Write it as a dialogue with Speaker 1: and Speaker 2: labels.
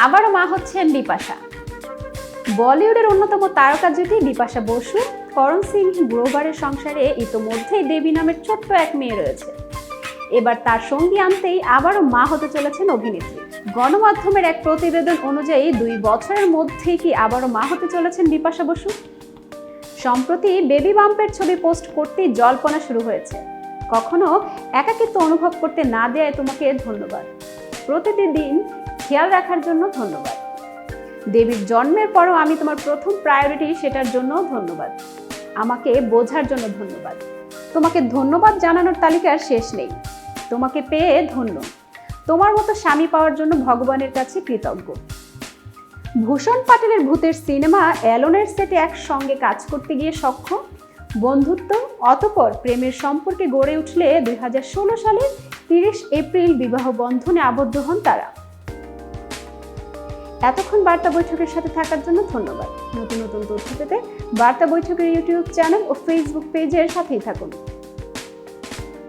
Speaker 1: আবারও মা হচ্ছেন বিপাশা। বলিউডের অন্যতম তারকা জুটি বিপাশা বসু, করণ সিং গ্রোভারের সংসারে ইতোমধ্যেই দেবী নামের ছোট্ট এক মেয়ে রয়েছে। এবার তার সঙ্গী আনতেই আবারও মা হতে চলেছেন অভিনেত্রী। গণমাধ্যমের এক প্রতিবেদন অনুযায়ী 2 বছরের মধ্যেই কি আবারও মা হতে চলেছেন বিপাশা বসু। সম্প্রতি বেবি বাম্পের ছবি পোস্ট করতেই জল্পনা শুরু হয়েছে। কখনো একাকিত্ব অনুভব করতে না দেয়ায় তোমাকে ধন্যবাদ। প্রতিদিন খেয়াল রাখার জন্য ধন্যবাদ। দেবীর জন্মের পরও আমি তোমার প্রথম প্রায়োরিটি, সেটার জন্য ধন্যবাদ। আমাকে বোঝার জন্য ধন্যবাদ। তোমাকে ধন্যবাদ জানানোর তালিকার শেষ নেই। তোমাকে পেয়ে ধন্য। তোমার মতো স্বামী পাওয়ার জন্য ভগবানের কাছে কৃতজ্ঞ। ভূষণ পাটেলের ভূতের সিনেমা অ্যালোনের সেটে একসঙ্গে কাজ করতে গিয়ে সখ্য, বন্ধুত্ব, অতঃপর প্রেমের সম্পর্কে গড়ে উঠলে 2016 সালের 30 এপ্রিল বিবাহ বন্ধনে আবদ্ধ হন তারা। এতক্ষণ বার্তা বৈঠকের সাথে থাকার জন্য ধন্যবাদ। নতুন নতুন তথ্য পেতে বার্তা বৈঠকের ইউটিউব চ্যানেল ও ফেসবুক পেজের সাথেই থাকুন।